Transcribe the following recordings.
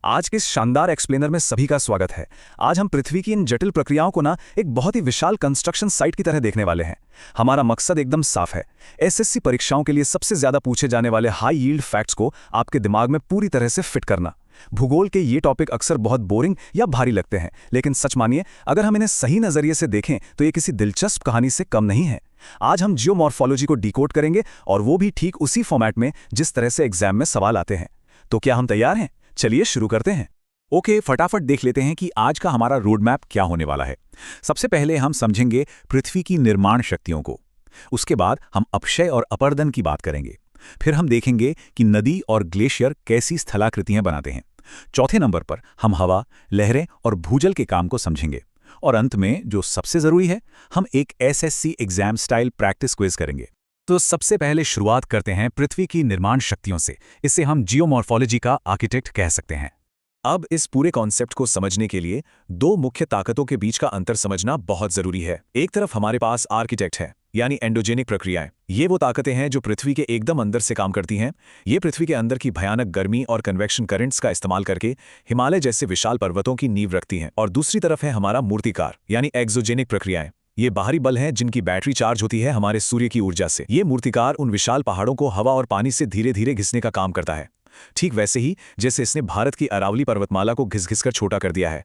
आज के इस शानदार एक्सप्लेनर में सभी का स्वागत है। आज हम पृथ्वी की इन जटिल प्रक्रियाओं को एक बहुत ही विशाल कंस्ट्रक्शन साइट की तरह देखने वाले हैं। हमारा मकसद एकदम साफ है, एसएससी परीक्षाओं के लिए सबसे ज्यादा पूछे जाने वाले हाई यील्ड फैक्ट्स को आपके दिमाग में पूरी तरह से फिट करना। भूगोल के ये टॉपिक अक्सर बहुत बोरिंग या भारी लगते हैं, लेकिन सच मानिए, अगर हम इन्हें सही नजरिए से देखें तो ये किसी दिलचस्प कहानी से कम नहीं है। आज हम जियोमॉर्फोलॉजी को डिकोड करेंगे, और वो भी ठीक उसी फॉर्मेट में जिस तरह से एग्जाम में सवाल आते हैं। तो क्या हम तैयार हैं? चलिए शुरू करते हैं। ओके, फटाफट देख लेते हैं कि आज का हमारा रोड मैप क्या होने वाला है। सबसे पहले हम समझेंगे पृथ्वी की निर्माण शक्तियों को। उसके बाद हम अपक्षय और अपरदन की बात करेंगे। फिर हम देखेंगे कि नदी और ग्लेशियर कैसी स्थलाकृतियां बनाते हैं। चौथे नंबर पर हम हवा, लहरें और भूजल के काम को समझेंगे। और अंत में जो सबसे जरूरी है, हम एक SSC exam style practice quiz करेंगे। तो सबसे पहले शुरुआत करते हैं पृथ्वी की निर्माण शक्तियों से। इसे हम जियोमॉर्फोलॉजी का आर्किटेक्ट कह सकते हैं। अब इस पूरे कॉन्सेप्ट को समझने के लिए दो मुख्य ताकतों के बीच का अंतर समझना बहुत जरूरी है। एक तरफ हमारे पास आर्किटेक्ट है, यानी एंडोजेनिक प्रक्रियाएं। ये वो ताकतें हैं जो पृथ्वी के एकदम अंदर से काम करती हैं। ये पृथ्वी के अंदर की भयानक गर्मी और कन्वेक्शन करंट्स का इस्तेमाल करके हिमालय जैसे विशाल पर्वतों की नींव रखती हैं। और दूसरी तरफ है हमारा मूर्तिकार, यानी एक्सोजेनिक प्रक्रियाएं। ये बाहरी बल हैं जिनकी बैटरी चार्ज होती है हमारे सूर्य की ऊर्जा से। ये मूर्तिकार उन विशाल पहाड़ों को हवा और पानी से धीरे धीरे घिसने का काम करता है, ठीक वैसे ही जैसे इसने भारत की अरावली पर्वतमाला को घिस कर छोटा कर दिया है।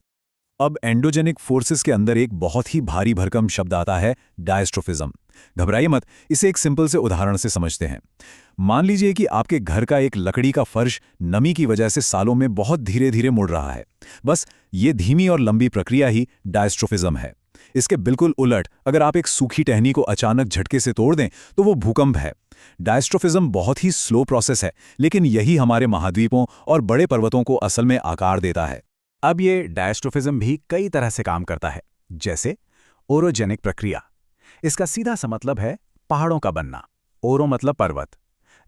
अब एंडोजेनिक फोर्सेस के अंदर एक बहुत ही भारी भरकम शब्द आता है, डायस्ट्रोफिज्म। घबराइए मत, इसे एक सिंपल से उदाहरण से समझते हैं। मान लीजिए कि आपके घर का एक लकड़ी का फर्श नमी की वजह से सालों में बहुत धीरे धीरे मुड़ रहा है। बस ये धीमी और लंबी प्रक्रिया ही डायस्ट्रोफिज्म है। इसके बिल्कुल उलट, अगर आप एक सूखी टहनी को अचानक झटके से तोड़ दें तो वो भूकंप है। डायस्ट्रोफिज्म बहुत ही स्लो प्रोसेस है, लेकिन यही हमारे महाद्वीपों और बड़े पर्वतों को असल में आकार देता है। अब ये डायस्ट्रोफिज्म भी कई तरह से काम करता है, जैसे ओरोजेनिक प्रक्रिया। इसका सीधा सा मतलब है पहाड़ों का बनना। ओरो मतलब पर्वत।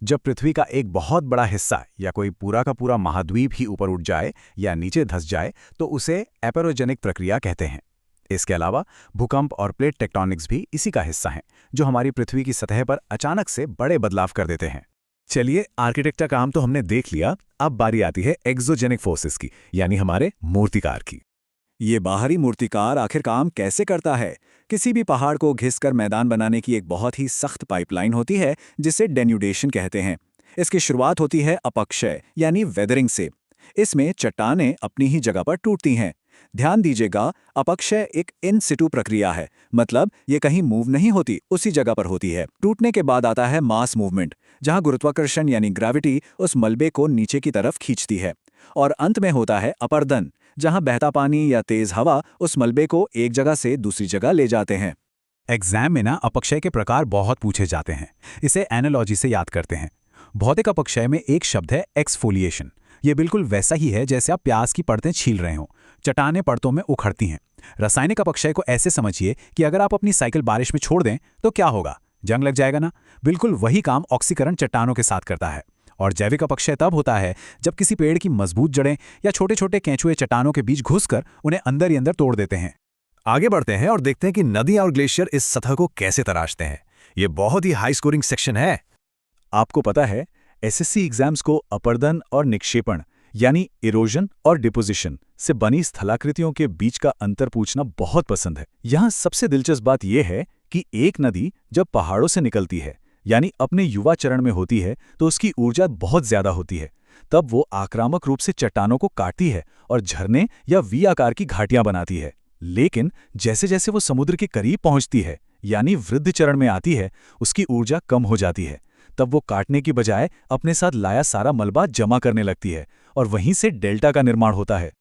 जब पृथ्वी का एक बहुत बड़ा हिस्सा या कोई पूरा का पूरा महाद्वीप ही ऊपर उठ जाए या नीचे धंस जाए तो उसे एपेरोजेनिक प्रक्रिया कहते हैं। इसके अलावा भूकंप और प्लेट टेक्टोनिक्स भी इसी का हिस्सा हैं, जो हमारी पृथ्वी की सतह पर अचानक से बड़े बदलाव कर देते हैं। चलिए, आर्किटेक्ट का काम तो हमने देख लिया। अब बारी आती है एक्सोजेनिक फोर्सेस की, यानी हमारे मूर्तिकार की। ये बाहरी मूर्तिकार आखिर काम कैसे करता है? किसी भी पहाड़ को घिसकर मैदान बनाने की एक बहुत ही सख्त पाइपलाइन होती है, जिसे डेन्यूडेशन कहते हैं। इसकी शुरुआत होती है अपक्षय यानी वेदरिंग से। इसमें चट्टानें अपनी ही जगह पर टूटती हैं। ध्यान दीजिएगा, अपक्षय एक इन सिटू प्रक्रिया है, मतलब ये कहीं मूव नहीं होती, उसी जगह पर होती है। टूटने के बाद आता है मास मूवमेंट, जहां गुरुत्वाकर्षण यानी ग्रेविटी उस मलबे को नीचे की तरफ खींचती है। और अंत में होता है अपरदन, जहां बहता पानी या तेज हवा उस मलबे को एक जगह से दूसरी जगह ले जाते हैं। एग्जाम में अपक्षय के प्रकार बहुत पूछे जाते हैं। इसे एनालॉजी से याद करते हैं। भौतिक अपक्षय में एक शब्द है एक्सफोलिएशन। ये बिल्कुल वैसा ही है जैसे आप प्याज की परतें छील रहे हों। चट्टानें परतों में उखड़ती हैं। रासायनिक अपक्षय को ऐसे समझिए कि अगर आप अपनी साइकिल बारिश में छोड़ दें तो क्या होगा? जंग लग जाएगा ना। बिल्कुल वही काम ऑक्सीकरण चट्टानों के साथ करता है। और जैविक अपक्षय तब होता है जब किसी पेड़ की मजबूत जड़ें या छोटे छोटे केंचुए चट्टानों के बीच घुसकर उन्हें अंदर ही अंदर तोड़ देते हैं। आगे बढ़ते हैं और देखते हैं कि नदी और ग्लेशियर इस सतह को कैसे तराशते हैं। ये बहुत ही हाई स्कोरिंग सेक्शन है। आपको पता है, एसएससी एग्जाम्स को अपरदन और निक्षेपण यानी इरोजन और डिपोजिशन से बनी स्थलाकृतियों के बीच का अंतर पूछना बहुत पसंद है। यहाँ सबसे दिलचस्प बात यह है कि एक नदी जब पहाड़ों से निकलती है, यानी अपने युवा चरण में होती है, तो उसकी ऊर्जा बहुत ज्यादा होती है। तब वो आक्रामक रूप से चट्टानों को काटती है और झरने या वी आकार की घाटियां बनाती है। लेकिन जैसे जैसे वो समुद्र के करीब पहुंचती है, यानी वृद्ध चरण में आती है, उसकी ऊर्जा कम हो जाती है। तब वो काटने की बजाय अपने साथ लाया सारा मलबा जमा करने लगती है, और वहीं से डेल्टा का निर्माण होता है।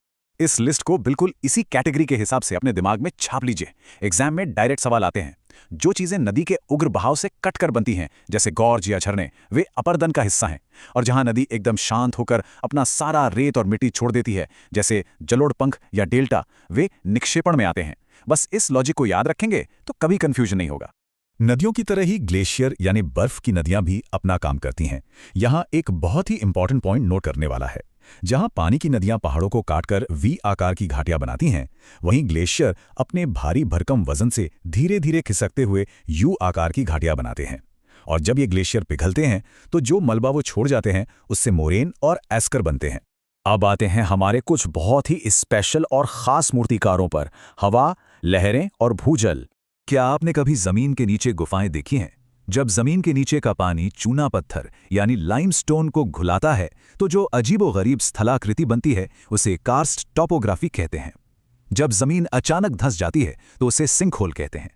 इस लिस्ट को बिल्कुल इसी कैटेगरी के हिसाब से अपने दिमाग में छाप लीजिए। एग्जाम में डायरेक्ट सवाल आते हैं। जो चीजें नदी के उग्र बहाव से कटकर बनती हैं, जैसे गॉर्ज या झरने, वे अपरदन का हिस्सा हैं। और जहां नदी एकदम शांत होकर अपना सारा रेत और मिट्टी छोड़ देती है, जैसे जलोढ़ पंख या डेल्टा, वे निक्षेपण में आते हैं। बस इस लॉजिक को याद रखेंगे तो कभी कंफ्यूजन नहीं होगा। नदियों की तरह ही ग्लेशियर यानी बर्फ की नदियां भी अपना काम करती हैं। यहाँ एक बहुत ही इंपॉर्टेंट पॉइंट नोट करने वाला है। जहां पानी की नदियां पहाड़ों को काटकर वी आकार की घाटियां बनाती हैं, वहीं ग्लेशियर अपने भारी भरकम वजन से धीरे धीरे खिसकते हुए यू आकार की घाटियां बनाते हैं। और जब ये ग्लेशियर पिघलते हैं तो जो मलबा वो छोड़ जाते हैं उससे मोरेन और एस्कर बनते हैं। अब आते हैं हमारे कुछ बहुत ही स्पेशल और खास मूर्तिकारों पर, हवा, लहरें और भूजल। क्या आपने कभी जमीन के नीचे गुफाएं देखी हैं? जब जमीन के नीचे का पानी चूना पत्थर यानी लाइमस्टोन को घुलाता है तो जो अजीबोगरीब स्थलाकृति बनती है उसे कार्स्ट टॉपोग्राफी कहते हैं। जब जमीन अचानक धंस जाती है तो उसे सिंकहोल कहते हैं।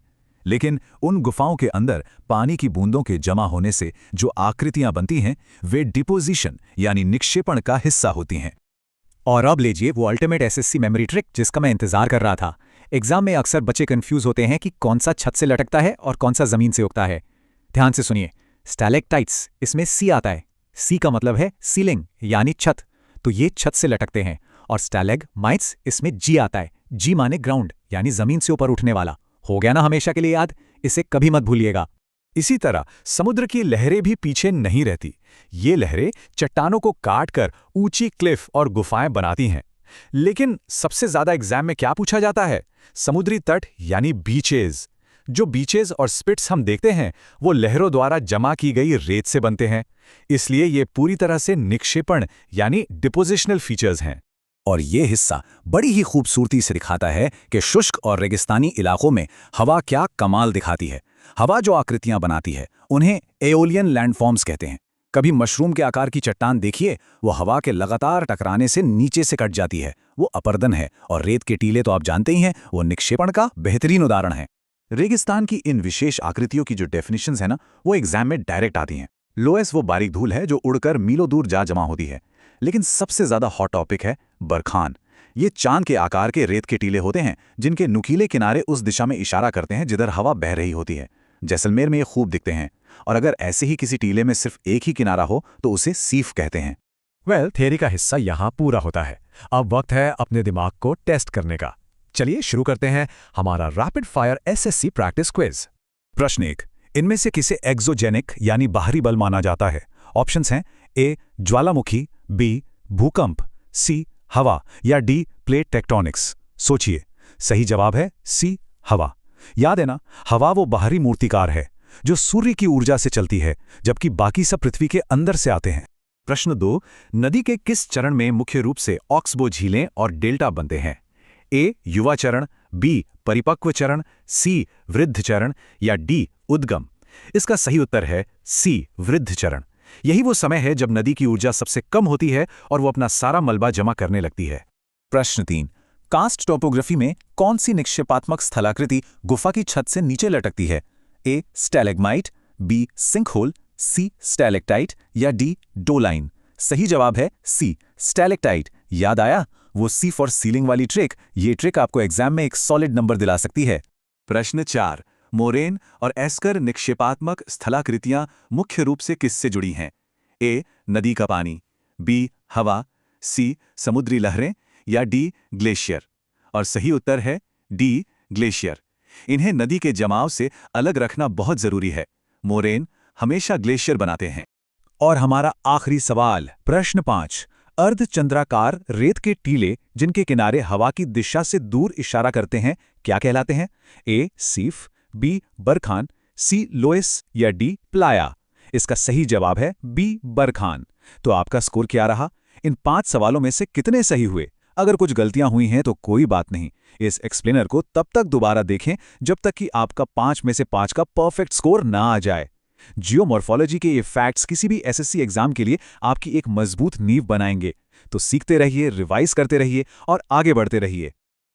लेकिन उन गुफाओं के अंदर पानी की बूंदों के जमा होने से जो आकृतियां बनती हैं वे डिपोजिशन यानी निक्षेपण का हिस्सा होती हैं। और अब लीजिए वो अल्टीमेट एसएससी मेमोरी ट्रिक जिसका मैं इंतजार कर रहा था। एग्जाम में अक्सर बच्चे कंफ्यूज होते हैं कि कौन सा छत से लटकता है और कौन सा जमीन से उगता है। ध्यान से सुनिए, स्टैलेक्टाइट्स इसमें सी आता है। सी का मतलब है सीलिंग यानी छत, तो ये छत से लटकते हैं। और स्टैलेगमाइट्स इसमें जी आता है। जी माने ग्राउंड यानी जमीन से ऊपर उठने वाला। हो गया ना हमेशा के लिए याद? इसे कभी मत भूलिएगा। इसी तरह समुद्र की लहरें भी पीछे नहीं रहती। ये लहरें चट्टानों को काटकर ऊंची क्लिफ और गुफाएं बनाती हैं। लेकिन सबसे ज्यादा एग्जाम में क्या पूछा जाता है? समुद्री तट यानी बीचेज। जो बीचेज और स्पिट्स हम देखते हैं वो लहरों द्वारा जमा की गई रेत से बनते हैं, इसलिए ये पूरी तरह से निक्षेपण यानी डिपोजिशनल फीचर्स हैं। और ये हिस्सा बड़ी ही खूबसूरती से दिखाता है कि शुष्क और रेगिस्तानी इलाकों में हवा क्या कमाल दिखाती है। हवा जो आकृतियां बनाती है उन्हें एओलियन लैंडफॉर्म्स कहते हैं। कभी मशरूम के आकार की चट्टान देखिए, वो हवा के लगातार टकराने से नीचे से कट जाती है, वो अपर्दन है। और रेत के टीले तो आप जानते ही हैं, वो निक्षेपण का बेहतरीन उदाहरण है। रेगिस्तान की इन विशेष आकृतियों की जो डेफिनेशंस है ना, वो एग्जाम में डायरेक्ट आती हैं। लोएस वो बारीक धूल है जो उड़कर मीलों दूर जा जमा होती है। लेकिन सबसे ज्यादा हॉट टॉपिक है बरखान। ये चांद के आकार के रेत के टीले होते हैं जिनके नुकीले किनारे उस दिशा में इशारा करते हैं जिधर हवा बह रही होती है। जैसलमेर में ये खूब दिखते हैं। और अगर ऐसे ही किसी टीले में सिर्फ एक ही किनारा हो तो उसे सीफ कहते हैं। थ्योरी का हिस्सा यहाँ पूरा होता है। अब वक्त है अपने दिमाग को टेस्ट करने का। चलिए शुरू करते हैं हमारा rapid fire SSC practice quiz. प्रश्न 1, इनमें से किसे एक्सोजेनिक यानी बाहरी बल माना जाता है? ऑप्शंस हैं ए ज्वालामुखी, बी भूकंप, सी हवा या डी प्लेट टेक्टोनिक्स। सोचिए, सही जवाब है सी हवा। याद है ना, हवा वो बाहरी मूर्तिकार है जो सूर्य की ऊर्जा से चलती है, जबकि बाकी सब पृथ्वी के अंदर से आते हैं। प्रश्न 2, नदी के किस चरण में मुख्य रूप से ऑक्सबो झीलें और डेल्टा बनते हैं? ए युवा चरण, बी परिपक्व चरण, सी वृद्ध चरण या डी उद्गम। इसका सही उत्तर है सी वृद्ध चरण। यही वो समय है जब नदी की ऊर्जा सबसे कम होती है और वो अपना सारा मलबा जमा करने लगती है। प्रश्न 3, कास्ट टोपोग्राफी में कौन सी निक्षेपात्मक स्थलाकृति गुफा की छत से नीचे लटकती है? ए स्टैलेग्माइट, बी सिंकहोल, सी स्टैलेक्टाइट या डी डोलाइन। सही जवाब है सी स्टैलेक्टाइट। याद आया? वो सी फॉर सीलिंग वाली ट्रिक। ये ट्रिक आपको एग्जाम में एक सॉलिड नंबर दिला सकती है। प्रश्न 4, मोरेन और एस्कर निक्षेपात्मक स्थलाकृतियां मुख्य रूप से किससे जुड़ी हैं? ए नदी का पानी, बी हवा, सी समुद्री लहरें या डी ग्लेशियर। और सही उत्तर है डी ग्लेशियर। इन्हें नदी के जमाव से अलग रखना बहुत जरूरी है। मोरेन हमेशा ग्लेशियर बनाते हैं। और हमारा आखिरी सवाल, प्रश्न 5, अर्धचंद्राकार रेत के टीले जिनके किनारे हवा की दिशा से दूर इशारा करते हैं क्या कहलाते हैं? ए सीफ, बी बरखान, सी लोएस या डी प्लाया। इसका सही जवाब है बी बरखान। तो आपका स्कोर क्या रहा? इन 5 सवालों में से कितने सही हुए? अगर कुछ गलतियां हुई हैं तो कोई बात नहीं, इस एक्सप्लेनर को तब तक दोबारा देखें जब तक कि आपका 5 में से 5 का परफेक्ट स्कोर ना आ जाए। जियोमॉर्फोलॉजी के ये फैक्ट्स किसी भी एसएससी एग्जाम के लिए आपकी एक मजबूत नींव बनाएंगे। तो सीखते रहिए, रिवाइज करते रहिए और आगे बढ़ते रहिए।